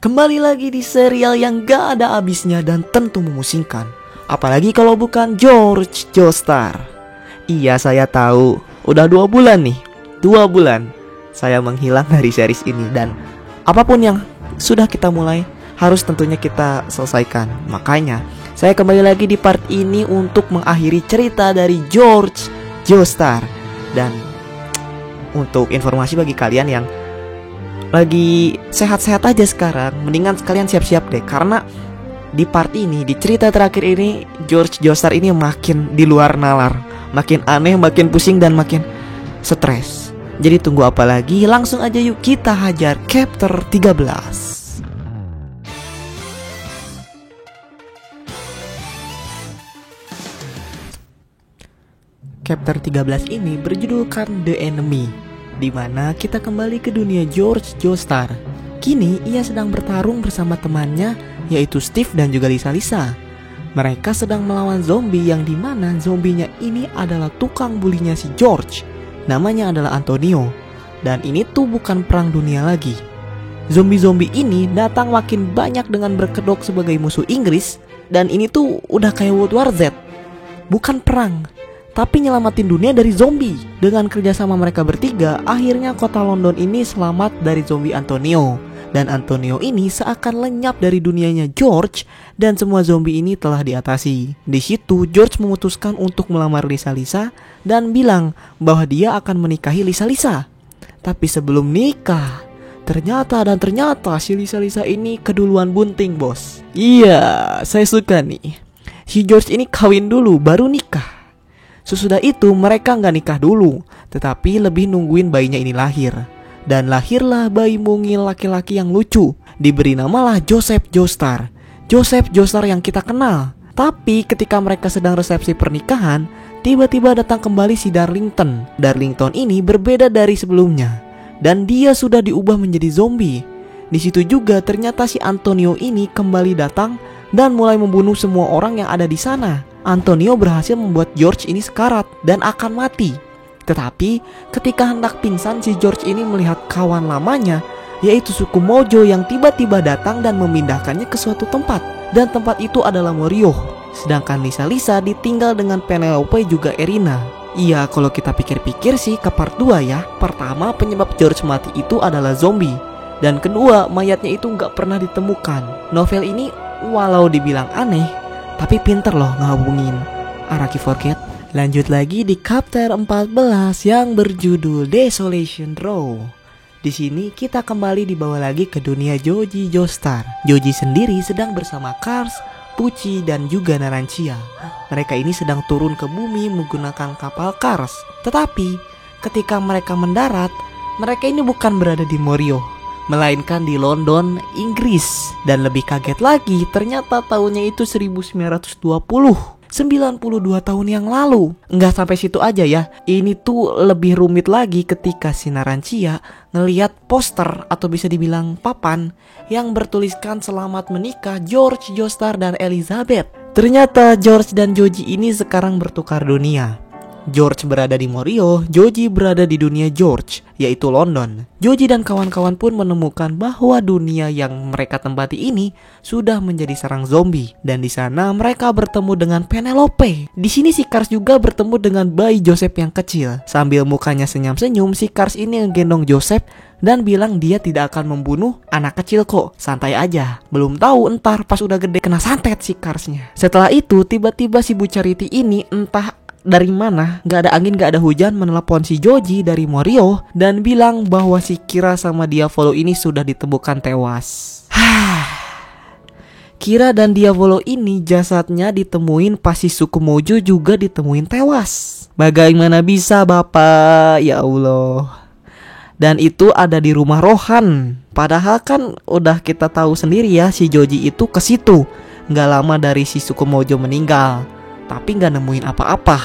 Kembali lagi di serial yang gak ada habisnya dan tentu memusingkan. Apalagi kalau bukan George Joestar. Iya, saya tahu, udah 2 bulan nih, 2 bulan saya menghilang dari series ini. Dan apapun yang sudah kita mulai, harus tentunya kita selesaikan. Makanya saya kembali lagi di part ini untuk mengakhiri cerita dari George Joestar. Dan untuk informasi bagi kalian yang lagi sehat-sehat aja sekarang, mendingan kalian siap-siap deh, karena di part ini, di cerita terakhir ini, George Joestar ini makin di luar nalar, makin aneh, makin pusing, dan makin stres. Jadi tunggu apa lagi, langsung aja yuk kita hajar chapter 13. Chapter 13 ini berjudulkan The Enemy, di mana kita kembali ke dunia George Joestar. Kini ia sedang bertarung bersama temannya, yaitu Steve dan juga Lisa. Mereka sedang melawan zombie yang dimana zombinya ini adalah tukang bulinya si George. Namanya adalah Antonio. Dan ini tuh bukan perang dunia lagi. Zombie-zombie ini datang makin banyak dengan berkedok sebagai musuh Inggris. Dan ini tuh udah kayak World War Z. Bukan perang, tapi nyelamatin dunia dari zombie. Dengan kerjasama mereka bertiga, akhirnya kota London ini selamat dari zombie Antonio. Dan Antonio ini seakan lenyap dari dunianya George, dan semua zombie ini telah diatasi. Di situ George memutuskan untuk melamar Lisa dan bilang bahwa dia akan menikahi Lisa. Tapi sebelum nikah, ternyata si Lisa ini keduluan bunting, bos. Iya, saya suka nih. Si George ini kawin dulu baru nikah. Sesudah itu mereka nggak nikah dulu, tetapi lebih nungguin bayinya ini lahir. Dan lahirlah bayi mungil laki-laki yang lucu. Diberi namalah Joseph Joestar. Joseph Joestar yang kita kenal. Tapi ketika mereka sedang resepsi pernikahan, tiba-tiba datang kembali si Darlington. Darlington ini berbeda dari sebelumnya, dan dia sudah diubah menjadi zombie. Di situ juga ternyata si Antonio ini kembali datang dan mulai membunuh semua orang yang ada di sana. Antonio berhasil membuat George ini sekarat dan akan mati. Tetapi ketika hendak pingsan, si George ini melihat kawan lamanya, yaitu suku Mojo, yang tiba-tiba datang dan memindahkannya ke suatu tempat. Dan tempat itu adalah Morio. Sedangkan Lisa ditinggal dengan Penelope juga Erina. Iya, kalau kita pikir-pikir sih ke part 2 ya. Pertama, penyebab George mati itu adalah zombie. Dan kedua, mayatnya itu gak pernah ditemukan. Novel ini walau dibilang aneh, tapi pinter loh ngehubungin Araki Forget. Lanjut lagi di chapter 14 yang berjudul Desolation Row. Di sini kita kembali dibawa lagi ke dunia Joji Joestar. Joji sendiri sedang bersama Kars, Pucci, dan juga Narancia. Mereka ini sedang turun ke bumi menggunakan kapal Kars. Tetapi ketika mereka mendarat, mereka ini bukan berada di Morio, melainkan di London, Inggris. Dan lebih kaget lagi, ternyata tahunnya itu 1920, 92 tahun yang lalu. Nggak sampai situ aja ya. Ini tuh lebih rumit lagi ketika si Narancia ngelihat poster atau bisa dibilang papan yang bertuliskan selamat menikah George Joestar dan Elizabeth. Ternyata George dan Joji ini sekarang bertukar dunia. George berada di Morio, Joji berada di dunia George, yaitu London. Joji dan kawan-kawan pun menemukan bahwa dunia yang mereka tempati ini sudah menjadi sarang zombie. Dan di sana mereka bertemu dengan Penelope. Di sini si Kars juga bertemu dengan bayi Joseph yang kecil. Sambil mukanya senyum-senyum, si Kars ini menggendong Joseph dan bilang dia tidak akan membunuh anak kecil kok, santai aja. Belum tahu entar pas udah gede kena santet si Karsnya. Setelah itu tiba-tiba si Bu Charity ini entah dari mana, gak ada angin gak ada hujan, menelepon si Joji dari Morio dan bilang bahwa si Kira sama Diavolo ini sudah ditemukan tewas. Kira dan Diavolo ini jasadnya ditemuin pas si suku Mojo juga ditemuin tewas. Bagaimana bisa Bapak? Ya Allah. Dan itu ada di rumah Rohan. Padahal kan udah kita tahu sendiri ya, si Joji itu ke situ gak lama dari si suku Mojo meninggal, tapi nggak nemuin apa-apa.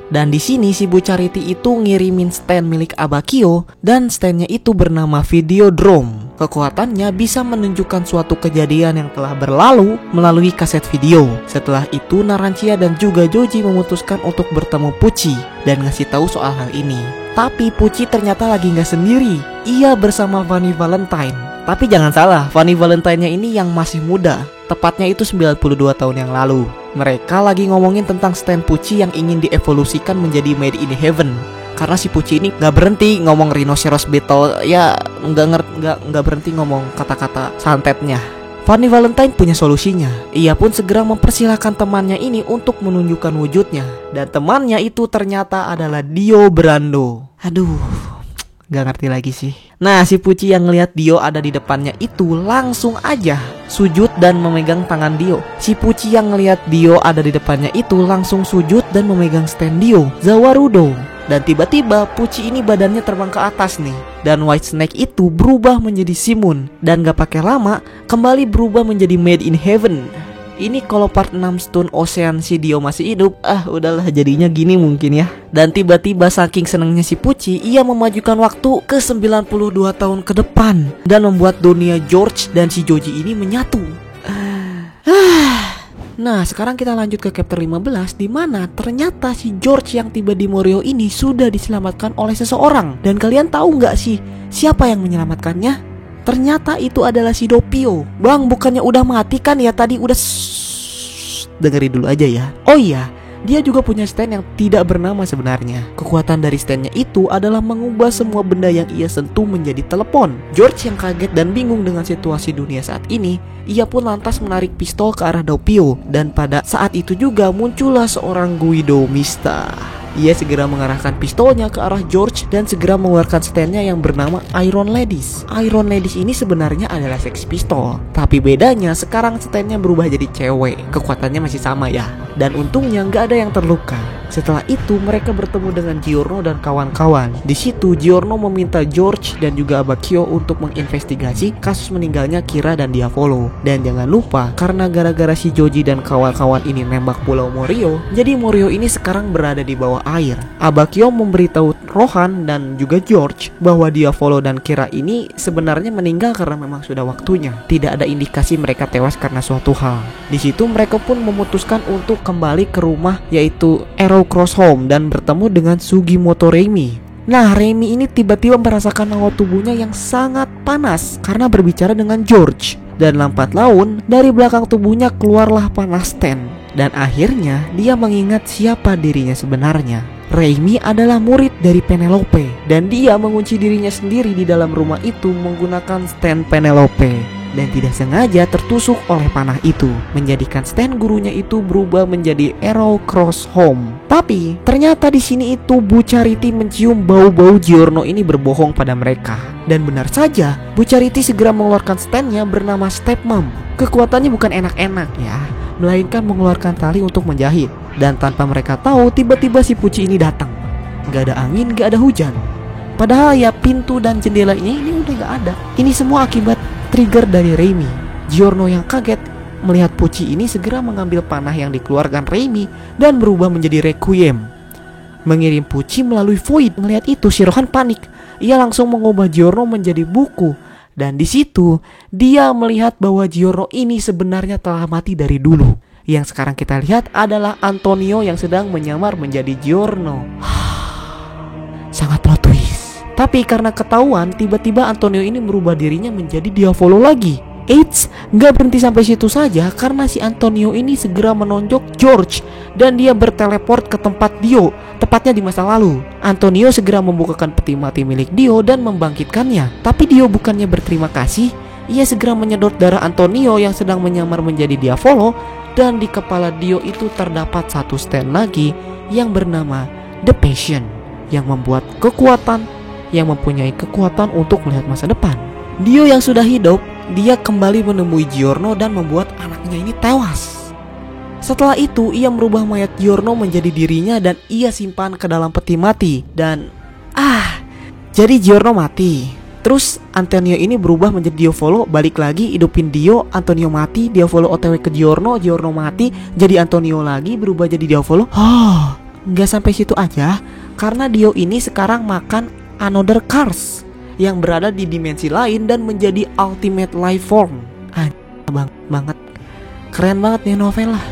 Dan di sini si Bu Charity itu ngirimin stand milik Abakio, dan standnya itu bernama Videodrome. Kekuatannya bisa menunjukkan suatu kejadian yang telah berlalu melalui kaset video. Setelah itu Narancia dan juga Joji memutuskan untuk bertemu Pucci dan ngasih tahu soal hal ini. Tapi Pucci ternyata lagi nggak sendiri. Ia bersama Vanny Valentine. Tapi jangan salah, Funny Valentine-nya ini yang masih muda. Tepatnya itu 92 tahun yang lalu. Mereka lagi ngomongin tentang stand Pucci yang ingin dievolusikan menjadi Made in Heaven. Karena si Pucci ini gak berhenti ngomong rhinoceros beetle, ya nggak berhenti ngomong kata-kata santetnya. Funny Valentine punya solusinya. Ia pun segera mempersilahkan temannya ini untuk menunjukkan wujudnya. Dan temannya itu ternyata adalah Dio Brando. Aduh, gak ngerti lagi sih. Nah, si Pucci yang ngelihat Dio ada di depannya itu langsung aja sujud dan memegang tangan Dio. Si Pucci yang ngelihat Dio ada di depannya itu langsung sujud dan memegang stand Dio, Zawarudo. Dan tiba-tiba Pucci ini badannya terbang ke atas nih. Dan White Snake itu berubah menjadi Simon. Dan gak pakai lama kembali berubah menjadi Made in Heaven. Ini kalau part 6 Stone Ocean si Dio masih hidup, udahlah jadinya gini mungkin ya. Dan tiba-tiba saking senengnya si Pucci, ia memajukan waktu ke 92 tahun ke depan dan membuat dunia George dan si Joji ini menyatu. Nah, sekarang kita lanjut ke chapter 15, di mana ternyata si George yang tiba di Morio ini sudah diselamatkan oleh seseorang. Dan kalian tahu nggak sih siapa yang menyelamatkannya? Ternyata itu adalah si Doppio. Bang, bukannya udah mati kan ya tadi? Udah dengerin dulu aja ya. Oh iya, dia juga punya stand yang tidak bernama sebenarnya. Kekuatan dari standnya itu adalah mengubah semua benda yang ia sentuh menjadi telepon. George yang kaget dan bingung dengan situasi dunia saat ini, ia pun lantas menarik pistol ke arah Doppio. Dan pada saat itu juga muncullah seorang Guido Mista. Ia segera mengarahkan pistolnya ke arah George dan segera mengeluarkan standnya yang bernama Iron Ladies. Iron Ladies ini sebenarnya adalah Sex Pistol, tapi bedanya sekarang standnya berubah jadi cewek. Kekuatannya masih sama ya. Dan untungnya nggak ada yang terluka. Setelah itu mereka bertemu dengan Giorno dan kawan-kawan. Di situ Giorno meminta George dan juga Abbacchio untuk menginvestigasi kasus meninggalnya Kira dan Diavolo. Dan jangan lupa, karena gara-gara si Joji dan kawan-kawan ini nembak Pulau Morio, jadi Morio ini sekarang berada di bawah air. Abbacchio memberitahu Rohan dan juga George bahwa Diavolo dan Kira ini sebenarnya meninggal karena memang sudah waktunya. Tidak ada indikasi mereka tewas karena suatu hal. Di situ mereka pun memutuskan untuk kembali ke rumah, yaitu Arrow Cross Home, dan bertemu dengan Sugimoto Reimi. Nah, Reimi ini tiba-tiba merasakan hawa tubuhnya yang sangat panas karena berbicara dengan George. Dan lambat laun dari belakang tubuhnya keluarlah panas Stan. Dan akhirnya dia mengingat siapa dirinya sebenarnya. Reimi adalah murid dari Penelope, dan dia mengunci dirinya sendiri di dalam rumah itu menggunakan stand Penelope. Dan tidak sengaja tertusuk oleh panah itu, menjadikan stand gurunya itu berubah menjadi Arrow Cross Home. Tapi ternyata di sini itu Bu Charity mencium bau-bau Giorno ini berbohong pada mereka. Dan benar saja, Bu Charity segera mengeluarkan standnya bernama Stepmom. Kekuatannya bukan enak-enak ya, melainkan mengeluarkan tali untuk menjahit. Dan tanpa mereka tahu, tiba-tiba si Pucci ini datang. Gak ada angin, gak ada hujan. Padahal ya pintu dan jendelanya ini udah gak ada. Ini semua akibat trigger dari Reimi. Giorno yang kaget melihat Pucci ini segera mengambil panah yang dikeluarkan Reimi dan berubah menjadi Requiem, mengirim Pucci melalui Void. Melihat itu si Rohan panik. Ia langsung mengubah Giorno menjadi buku. Dan di situ dia melihat bahwa Giorno ini sebenarnya telah mati dari dulu. Yang sekarang kita lihat adalah Antonio yang sedang menyamar menjadi Giorno. Sangat plot twist. Tapi karena ketahuan, tiba-tiba Antonio ini merubah dirinya menjadi Diavolo lagi. Eits, gak berhenti sampai situ saja, karena si Antonio ini segera menonjok George dan dia berteleport ke tempat Dio, tepatnya di masa lalu. Antonio segera membukakan peti mati milik Dio dan membangkitkannya. Tapi Dio bukannya berterima kasih, ia segera menyedot darah Antonio yang sedang menyamar menjadi Diavolo. Dan di kepala Dio itu terdapat satu stand lagi yang bernama The Passion, yang membuat mempunyai kekuatan untuk melihat masa depan. Dio yang sudah hidup, dia kembali menemui Giorno dan membuat anaknya ini tewas. Setelah itu ia merubah mayat Giorno menjadi dirinya dan ia simpan ke dalam peti mati. Dan jadi Giorno mati. Terus Antonio ini berubah menjadi Diavolo, balik lagi hidupin Dio. Antonio mati, Diavolo OTW ke Giorno, Giorno mati, jadi Antonio lagi berubah jadi Diavolo. Nggak sampai situ aja, karena Dio ini sekarang makan Another Cars yang berada di dimensi lain dan menjadi Ultimate Life Form. Banget, keren banget nih novel lah.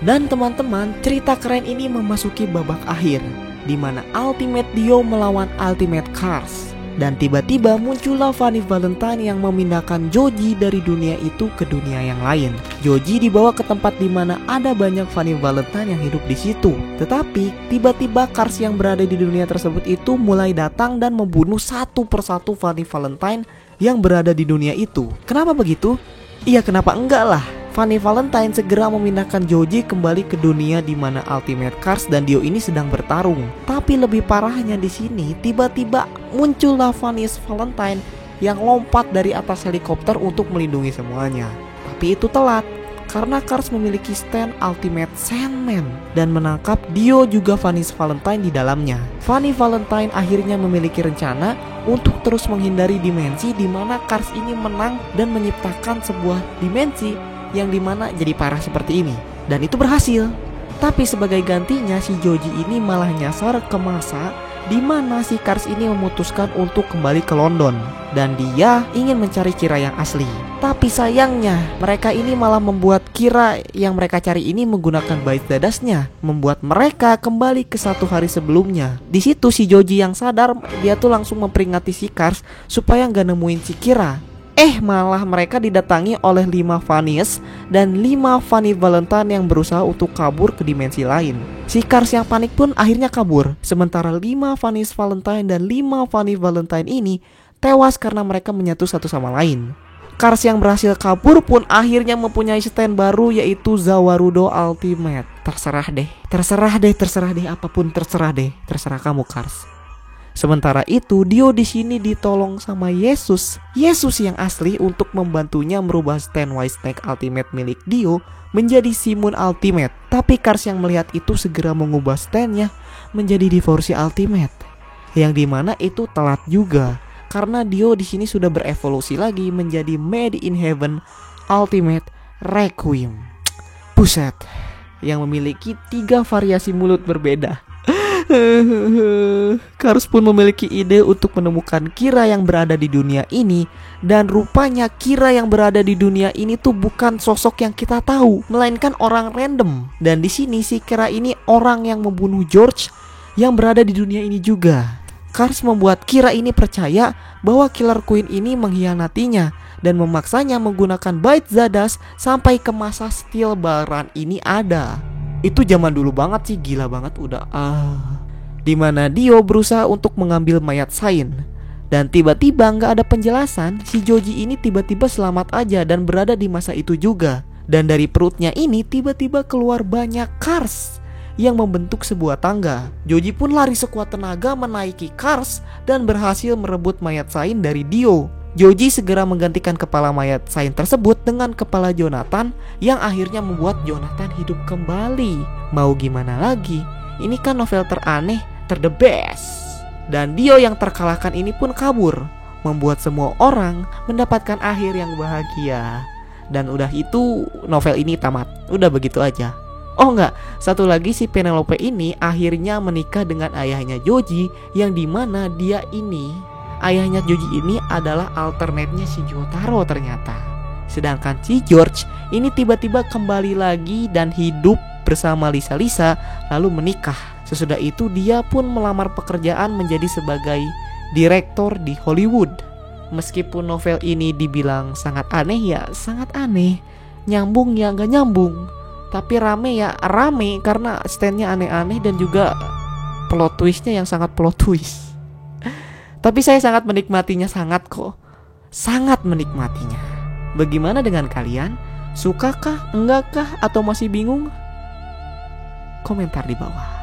Dan teman-teman, cerita keren ini memasuki babak akhir, di mana Ultimate Dio melawan Ultimate Cars. Dan tiba-tiba muncullah Funny Valentine yang memindahkan Joji dari dunia itu ke dunia yang lain. Joji dibawa ke tempat di mana ada banyak Funny Valentine yang hidup di situ. Tetapi tiba-tiba Cars yang berada di dunia tersebut itu mulai datang dan membunuh satu persatu Funny Valentine yang berada di dunia itu. Kenapa begitu? Iya, kenapa enggak lah? Funny Valentine segera memindahkan Joji kembali ke dunia di mana Ultimate Cars dan Dio ini sedang bertarung. Tapi lebih parahnya di sini, tiba-tiba muncullah Funny Valentine yang lompat dari atas helikopter untuk melindungi semuanya. Tapi itu telat, karena Cars memiliki stand Ultimate Sandman dan menangkap Dio juga Funny Valentine di dalamnya. Funny Valentine akhirnya memiliki rencana untuk terus menghindari dimensi di mana Cars ini menang dan menciptakan sebuah dimensi yang dimana jadi parah seperti ini. Dan itu berhasil. Tapi sebagai gantinya si Joji ini malah nyasar ke masa di mana si Cars ini memutuskan untuk kembali ke London. Dan dia ingin mencari Kira yang asli. Tapi sayangnya mereka ini malah membuat Kira yang mereka cari ini menggunakan bait dadasnya, membuat mereka kembali ke satu hari sebelumnya. Di situ si Joji yang sadar, dia tuh langsung memperingati si Cars supaya nggak nemuin si Kira. Malah mereka didatangi oleh 5 Funnies dan 5 Funny Valentine yang berusaha untuk kabur ke dimensi lain. Si Cars yang panik pun akhirnya kabur. Sementara 5 Funny Valentine dan 5 Funny Valentine ini tewas karena mereka menyatu satu sama lain. Cars yang berhasil kabur pun akhirnya mempunyai stand baru, yaitu Zawarudo Ultimate. Terserah deh, apapun terserah deh. Terserah kamu, Cars. Sementara itu, Dio di sini ditolong sama Yesus yang asli untuk membantunya merubah stand White Snake Ultimate milik Dio menjadi Simon Ultimate. Tapi Cars yang melihat itu segera mengubah standnya menjadi Divorce Ultimate, yang dimana itu telat juga karena Dio di sini sudah berevolusi lagi menjadi Made in Heaven Ultimate Requiem. Buset, yang memiliki 3 variasi mulut berbeda. Cars pun memiliki ide untuk menemukan Kira yang berada di dunia ini. Dan rupanya Kira yang berada di dunia ini tuh bukan sosok yang kita tahu, melainkan orang random. Dan di sini si Kira ini orang yang membunuh George yang berada di dunia ini juga. Cars membuat Kira ini percaya bahwa Killer Queen ini mengkhianatinya dan memaksanya menggunakan bait Zadas sampai ke masa Steel Baran ini ada. Itu zaman dulu banget sih, gila banget udah. Dimana Dio berusaha untuk mengambil mayat Sain. Dan tiba-tiba gak ada penjelasan, si Joji ini tiba-tiba selamat aja dan berada di masa itu juga. Dan dari perutnya ini tiba-tiba keluar banyak Cars yang membentuk sebuah tangga. Joji pun lari sekuat tenaga menaiki Cars dan berhasil merebut mayat Sain dari Dio. Joji segera menggantikan kepala mayat Sain tersebut dengan kepala Jonathan, yang akhirnya membuat Jonathan hidup kembali. Mau gimana lagi? Ini kan novel teraneh, the best. Dan Dio yang terkalahkan ini pun kabur, membuat semua orang mendapatkan akhir yang bahagia. Dan udah itu novel ini tamat. Udah begitu aja. Oh enggak, satu lagi si Penelope ini akhirnya menikah dengan ayahnya Joji, yang dimana ayahnya Joji ini adalah alternate-nya si Jotaro ternyata. Sedangkan si George ini tiba-tiba kembali lagi dan hidup bersama Lisa lalu menikah. Sesudah itu dia pun melamar pekerjaan menjadi sebagai direktur di Hollywood. Meskipun novel ini dibilang sangat aneh ya sangat aneh, nyambung ya gak nyambung, tapi rame ya rame karena stand-nya aneh-aneh dan juga plot twist-nya yang sangat plot twist. Tapi saya sangat menikmatinya, sangat menikmatinya. Bagaimana dengan kalian? Sukakah, enggakah, atau masih bingung? Komentar di bawah.